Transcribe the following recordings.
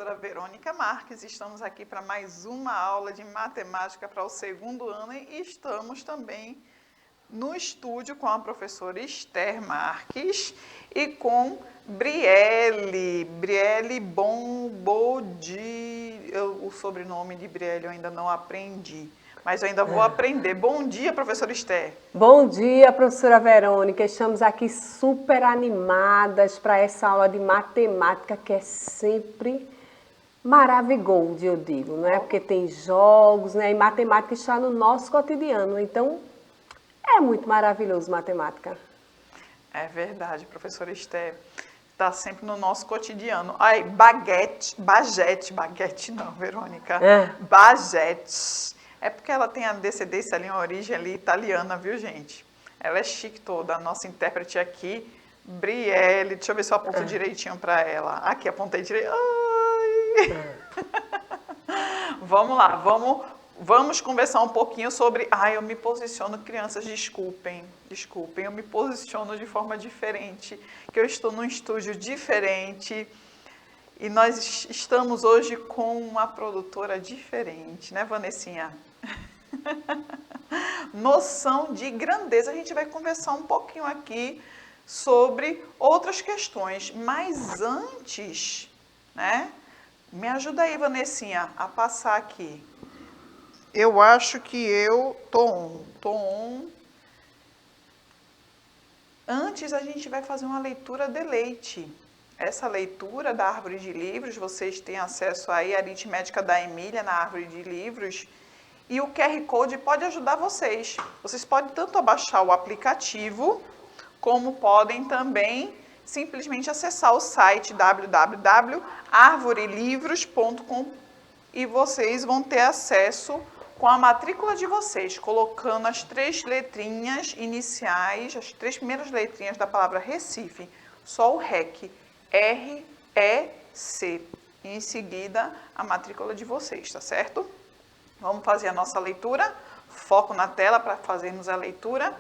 professora Verônica Marques. Estamos aqui para mais uma aula de matemática para o segundo ano e estamos também no estúdio com a professora Esther Marques e com Brielle Bombodi. O sobrenome de Brielle eu ainda não aprendi, mas eu ainda vou aprender. Bom dia, professora Esther. Bom dia, professora Verônica. Estamos aqui super animadas para essa aula de matemática que é sempre maravilhosa, eu digo, não é? Porque tem jogos, né? E matemática está no nosso cotidiano, então é muito maravilhoso matemática. É verdade, professora Esther. Está sempre no nosso cotidiano. Ai, baguete não, Verônica. Baguete. É porque ela tem a descendência ali, a origem ali italiana, viu, gente? Ela é chique toda. A nossa intérprete aqui, Brielle. Deixa eu ver se eu aponto direitinho para ela. Aqui, apontei direito. Ai. Vamos lá, vamos conversar um pouquinho sobre... Ai, eu me posiciono, crianças, desculpem, eu me posiciono de forma diferente, que eu estou num estúdio diferente e nós estamos hoje com uma produtora diferente, né, Vanessinha? Noção de grandeza. A gente vai conversar um pouquinho aqui sobre outras questões, mas antes, né? Me ajuda aí, Vanessinha, a passar aqui. Eu acho que eu tô on. Antes a gente vai fazer uma leitura de leite. Essa leitura da árvore de livros, vocês têm acesso aí à aritmética da Emília na árvore de livros. E o QR Code pode ajudar vocês. Vocês podem tanto abaixar o aplicativo, como podem também simplesmente acessar o site www.arvorelivros.com e vocês vão ter acesso com a matrícula de vocês, colocando as 3 letrinhas iniciais, as 3 primeiras letrinhas da palavra Recife, só o REC, R-E-C. E em seguida, a matrícula de vocês, tá certo? Vamos fazer a nossa leitura. Foco na tela para fazermos a leitura.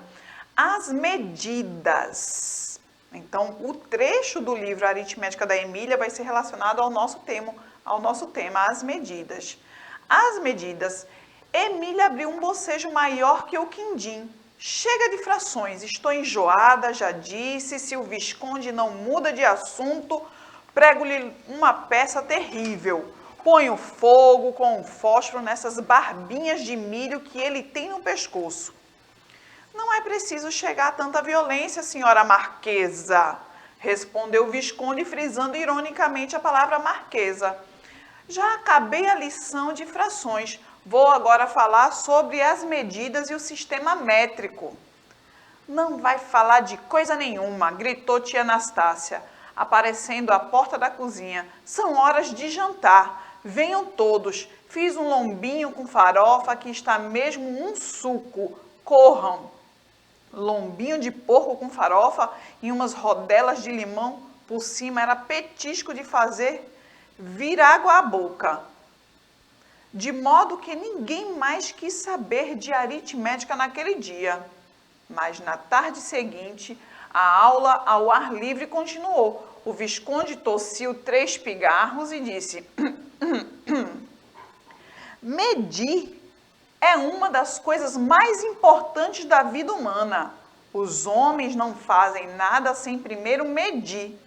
As medidas. Então, o trecho do livro Aritmética da Emília vai ser relacionado ao nosso tema, as medidas. As medidas. Emília abriu um bocejo maior que o quindim. Chega de frações, estou enjoada, já disse, se o Visconde não muda de assunto, prego-lhe uma peça terrível. Ponho fogo com um fósforo nessas barbinhas de milho que ele tem no pescoço. Não é preciso chegar a tanta violência, senhora Marquesa, respondeu o Visconde, frisando ironicamente a palavra Marquesa. Já acabei a lição de frações. Vou agora falar sobre as medidas e o sistema métrico. Não vai falar de coisa nenhuma, gritou tia Anastácia, aparecendo à porta da cozinha. São horas de jantar. Venham todos. Fiz um lombinho com farofa que está mesmo um suco. Corram. Lombinho de porco com farofa e umas rodelas de limão por cima era petisco de fazer vir água à boca. De modo que ninguém mais quis saber de aritmética naquele dia. Mas na tarde seguinte, a aula ao ar livre continuou. O Visconde tossiu 3 pigarros e disse: medir é uma das coisas mais importantes da vida humana. Os homens não fazem nada sem primeiro medir.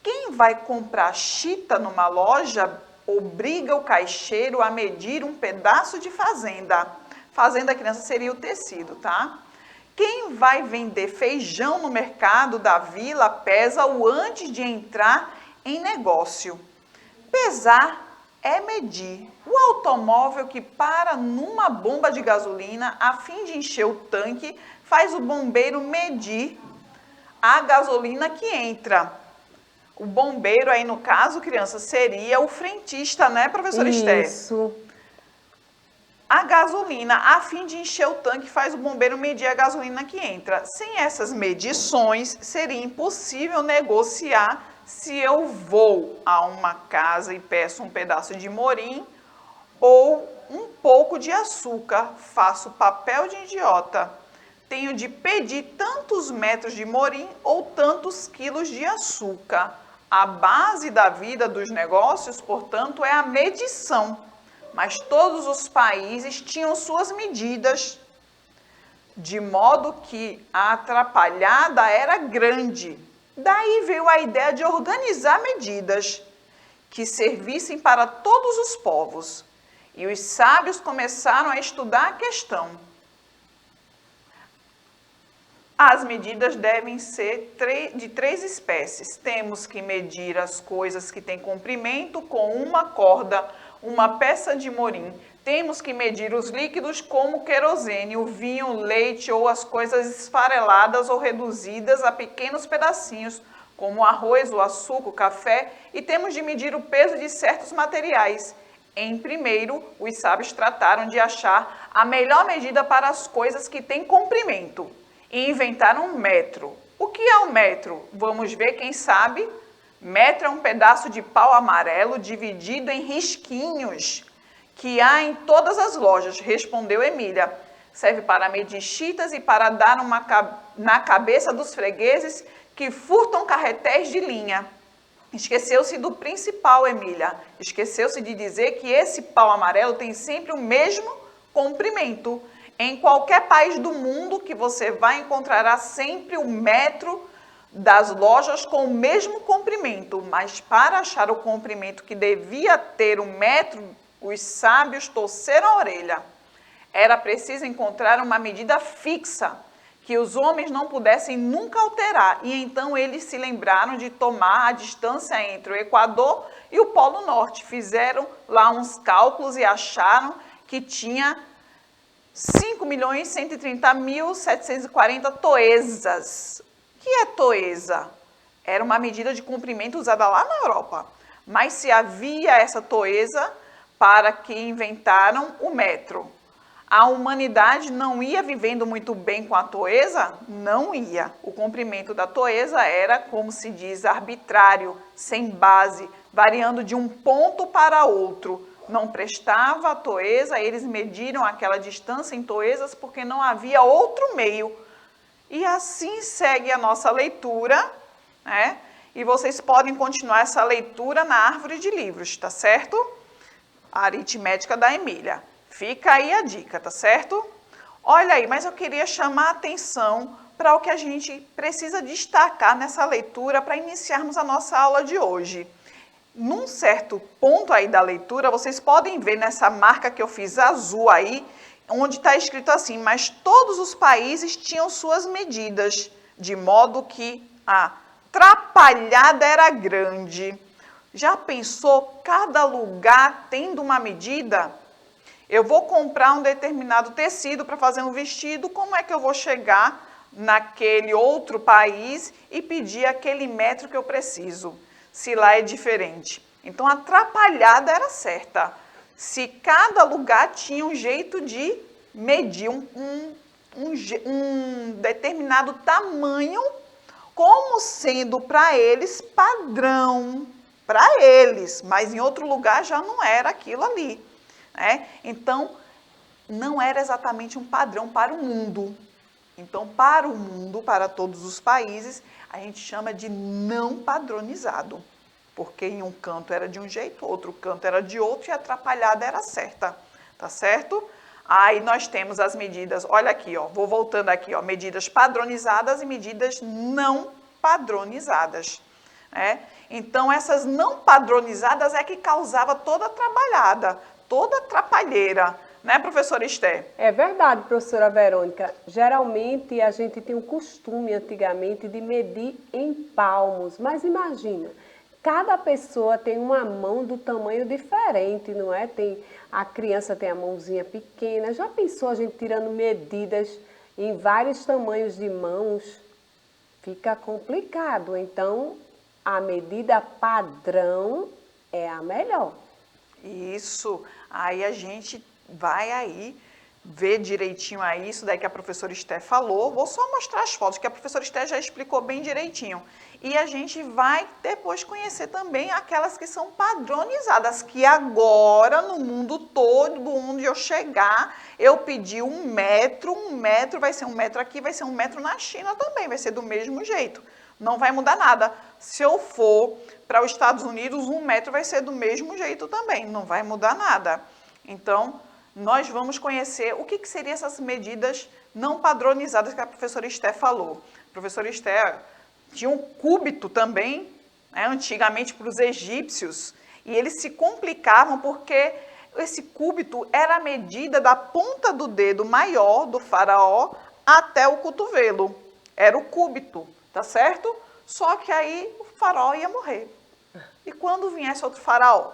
Quem vai comprar chita numa loja obriga o caixeiro a medir um pedaço de fazenda. Fazenda, criança, seria o tecido, tá? Quem vai vender feijão no mercado da vila pesa-o antes de entrar em negócio. Pesar é medir. O automóvel que para numa bomba de gasolina a fim de encher o tanque faz o bombeiro medir a gasolina que entra. O bombeiro aí, no caso, criança, seria o frentista, né, professora Esther? Isso. A gasolina, a fim de encher o tanque, faz o bombeiro medir a gasolina que entra. Sem essas medições, seria impossível negociar se eu vou a uma casa e peço um pedaço de morim ou um pouco de açúcar. Faço papel de idiota. Tenho de pedir tantos metros de morim ou tantos quilos de açúcar. A base da vida dos negócios, portanto, é a medição. Mas todos os países tinham suas medidas, de modo que a atrapalhada era grande. Daí veio a ideia de organizar medidas que servissem para todos os povos. E os sábios começaram a estudar a questão. As medidas devem ser de 3 espécies. Temos que medir as coisas que têm comprimento com uma corda, uma peça de morim. Temos que medir os líquidos como o querosene, o vinho, o leite ou as coisas esfareladas ou reduzidas a pequenos pedacinhos, como o arroz, o açúcar, o café, e temos de medir o peso de certos materiais. Em primeiro, os sábios trataram de achar a melhor medida para as coisas que têm comprimento e inventaram um metro. O que é um metro? Vamos ver, quem sabe? Metro é um pedaço de pau amarelo dividido em risquinhos que há em todas as lojas, respondeu Emília. Serve para medir chitas e para dar na cabeça dos fregueses que furtam carretéis de linha. Esqueceu-se do principal, Emília. Esqueceu-se de dizer que esse pau amarelo tem sempre o mesmo comprimento. Em qualquer país do mundo que você vai, encontrará sempre o metro das lojas com o mesmo comprimento. Mas para achar o comprimento que devia ter o metro, os sábios torceram a orelha. Era preciso encontrar uma medida fixa, que os homens não pudessem nunca alterar. E então eles se lembraram de tomar a distância entre o Equador e o Polo Norte. Fizeram lá uns cálculos e acharam que tinha 5.130.740 toesas. O que é toesa? Era uma medida de comprimento usada lá na Europa. Mas se havia essa toesa para que inventaram o metro. A humanidade não ia vivendo muito bem com a toesa? Não ia. O comprimento da toesa era, como se diz, arbitrário, sem base, variando de um ponto para outro. Não prestava a toesa, eles mediram aquela distância em toesas porque não havia outro meio. E assim segue a nossa leitura, né? E vocês podem continuar essa leitura na árvore de livros, tá certo? A aritmética da Emília. Fica aí a dica, tá certo? Olha aí, mas eu queria chamar a atenção para o que a gente precisa destacar nessa leitura para iniciarmos a nossa aula de hoje. Num certo ponto aí da leitura, vocês podem ver nessa marca que eu fiz azul aí, onde está escrito assim, mas todos os países tinham suas medidas, de modo que a atrapalhada era grande. Já pensou cada lugar tendo uma medida? Eu vou comprar um determinado tecido para fazer um vestido, como é que eu vou chegar naquele outro país e pedir aquele metro que eu preciso, se lá é diferente? Então, a atrapalhada era certa. Se cada lugar tinha um jeito de medir um determinado tamanho, como sendo para eles padrão, para eles, mas em outro lugar já não era aquilo ali. Né? Então, não era exatamente um padrão para o mundo. Então, para o mundo, para todos os países, a gente chama de não padronizado. Porque em um canto era de um jeito, outro canto era de outro e a atrapalhada era certa. Tá certo? Aí nós temos as medidas, olha aqui, ó, vou voltando aqui, ó, medidas padronizadas e medidas não padronizadas. Né? Então, essas não padronizadas é que causava toda a trabalhada, toda a atrapalheira, né, professora Esther? É verdade, professora Verônica. Geralmente a gente tem um costume antigamente de medir em palmos, mas imagina, cada pessoa tem uma mão do tamanho diferente, não é? A criança tem a mãozinha pequena. Já pensou a gente tirando medidas em vários tamanhos de mãos? Fica complicado. Então, a medida padrão é a melhor. Isso. Aí a gente vai aí ver direitinho aí isso daí que a professora Esther falou. Vou só mostrar as fotos, que a professora Esther já explicou bem direitinho. E a gente vai depois conhecer também aquelas que são padronizadas, que agora no mundo todo, onde eu chegar, eu pedi um metro vai ser um metro aqui, vai ser um metro na China também, vai ser do mesmo jeito. Não vai mudar nada. Se eu for para os Estados Unidos, 1 metro vai ser do mesmo jeito também, não vai mudar nada. Então, nós vamos conhecer o que seriam essas medidas não padronizadas que a professora Esté falou. A professora Esté tinha um cúbito também, né, antigamente para os egípcios, e eles se complicavam porque esse cúbito era a medida da ponta do dedo maior do faraó até o cotovelo. Era o cúbito, tá certo? Só que aí o faraó ia morrer. E quando viesse outro faraó?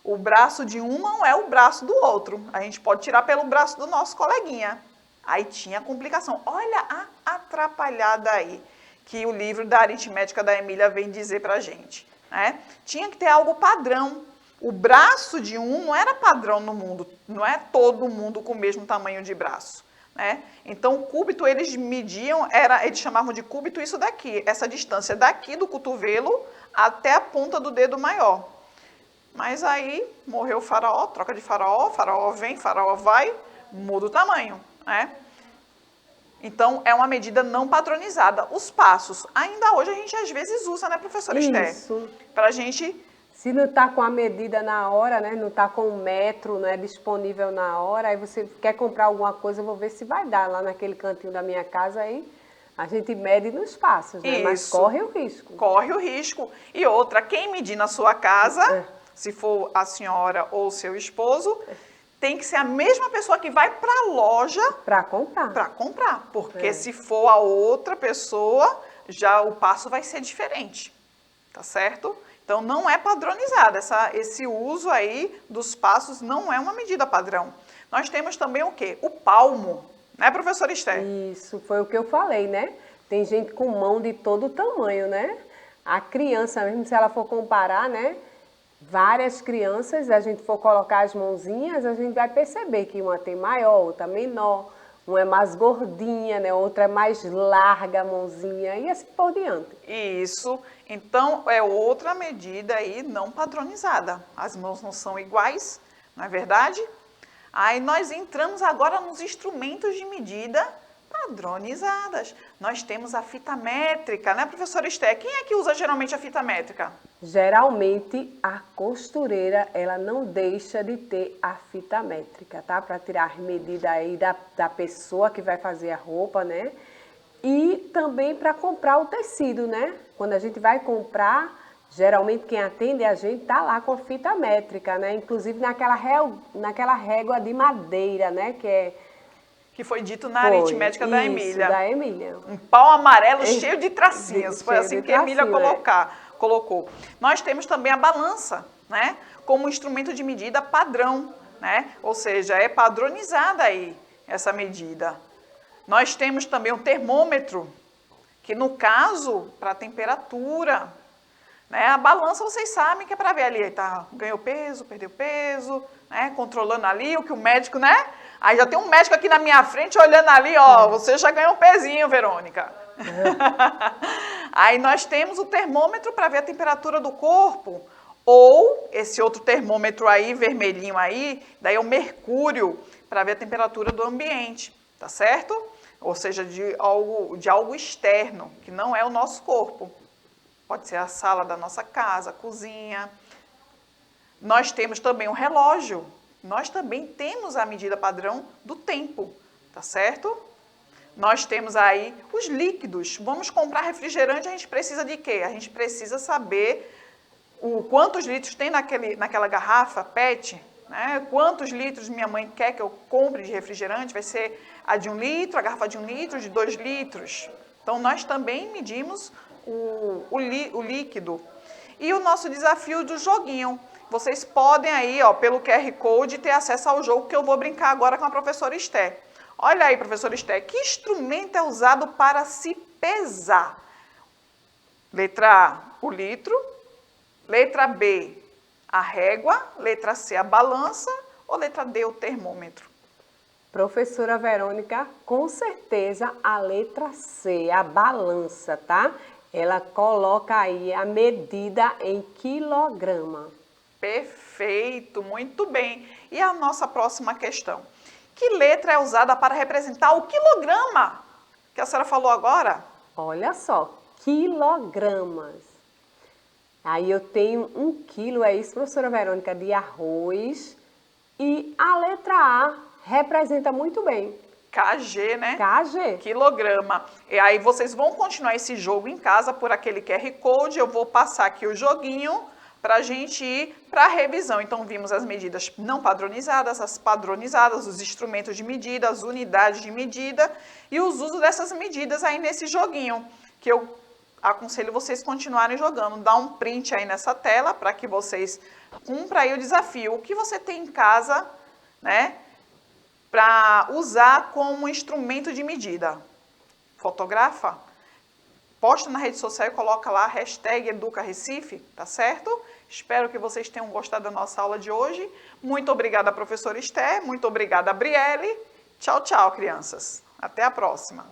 O braço de um não é o braço do outro. A gente pode tirar pelo braço do nosso coleguinha. Aí tinha complicação. Olha a atrapalhada aí que o livro da aritmética da Emília vem dizer pra gente, né? Tinha que ter algo padrão. O braço de um não era padrão no mundo. Não é todo mundo com o mesmo tamanho de braço, né? Então, o cúbito eles mediam, eles chamavam de cúbito isso daqui, essa distância daqui do cotovelo até a ponta do dedo maior. Mas aí morreu o faraó, troca de faraó vem, faraó vai, muda o tamanho, né? Então, é uma medida não padronizada. Os passos, ainda hoje a gente às vezes usa, né, professora Esté? Isso. Para a gente... Se não está com a medida na hora, né? Não está com o metro, né, disponível na hora, aí você quer comprar alguma coisa, eu vou ver se vai dar lá naquele cantinho da minha casa, aí a gente mede nos passos, né? Mas corre o risco. Corre o risco. E outra, quem medir na sua casa, se for a senhora ou o seu esposo, tem que ser a mesma pessoa que vai para a loja para comprar. Para comprar, porque se for a outra pessoa, já o passo vai ser diferente, tá certo? Então, não é padronizado, esse uso aí dos passos não é uma medida padrão. Nós temos também o quê? O palmo, né, professora Esté? Isso, foi o que eu falei, né? Tem gente com mão de todo tamanho, né? A criança mesmo, se ela for comparar, né? Várias crianças, a gente for colocar as mãozinhas, a gente vai perceber que uma tem maior, outra menor, uma é mais gordinha, né? Outra é mais larga a mãozinha e assim por diante. Isso, então é outra medida aí não padronizada. As mãos não são iguais, não é verdade? Aí nós entramos agora nos instrumentos de medida padronizadas. Nós temos a fita métrica, né, professora Esté? Quem é que usa geralmente a fita métrica? Geralmente, a costureira, ela não deixa de ter a fita métrica, tá? Para tirar medida aí da pessoa que vai fazer a roupa, né? E também para comprar o tecido, né? Quando a gente vai comprar, geralmente quem atende a gente tá lá com a fita métrica, né? Inclusive naquela régua de madeira, né? Que foi dito na aritmética da Emília. Da Emília. Um pau amarelo cheio de tracinhas. Foi assim que a Emília colocou. Nós temos também a balança, né? Como instrumento de medida padrão, né? Ou seja, é padronizada aí essa medida. Nós temos também o termômetro, que no caso, para a temperatura, né? A balança, vocês sabem que é para ver ali, tá? Ganhou peso, perdeu peso, né? Controlando ali o que o médico, né? Aí já tem um médico aqui na minha frente olhando ali, ó, você já ganhou um pezinho, Verônica. Aí nós temos o termômetro para ver a temperatura do corpo, ou esse outro termômetro aí, vermelhinho aí, daí é o mercúrio, para ver a temperatura do ambiente, tá certo? Ou seja, de algo externo, que não é o nosso corpo. Pode ser a sala da nossa casa, a cozinha. Nós temos também o relógio. Nós também temos a medida padrão do tempo, tá certo? Nós temos aí os líquidos. Vamos comprar refrigerante, a gente precisa de quê? A gente precisa saber quantos litros tem naquela garrafa PET, né? Quantos litros minha mãe quer que eu compre de refrigerante? Vai ser a de 1 litro, a garrafa de 1 litro, de 2 litros. Então, nós também medimos o líquido. E o nosso desafio do joguinho. Vocês podem aí, ó, pelo QR Code, ter acesso ao jogo que eu vou brincar agora com a professora Esté. Olha aí, professora Esté, que instrumento é usado para se pesar? Letra A, o litro. Letra B, a régua. Letra C, a balança. Ou letra D, o termômetro? Professora Verônica, com certeza a letra C, a balança, tá? Ela coloca aí a medida em quilograma. Perfeito, muito bem. E a nossa próxima questão? Que letra é usada para representar o quilograma? Que a senhora falou agora? Olha só, quilogramas. Aí eu tenho 1 quilo, é isso, professora Verônica, de arroz. E a letra A representa muito bem. KG, né? KG. Quilograma. E aí vocês vão continuar esse jogo em casa por aquele QR Code. Eu vou passar aqui o joguinho para a gente ir para a revisão. Então, vimos as medidas não padronizadas, as padronizadas, os instrumentos de medida, as unidades de medida e os usos dessas medidas aí nesse joguinho, que eu aconselho vocês continuarem jogando. Dá um print aí nessa tela para que vocês cumpram aí o desafio. O que você tem em casa, né, para usar como instrumento de medida? Fotografa? Posta na rede social e coloca lá #EducaRecife, tá certo? Espero que vocês tenham gostado da nossa aula de hoje. Muito obrigada, professora Esther. Muito obrigada, Brielle. Tchau, tchau, crianças. Até a próxima.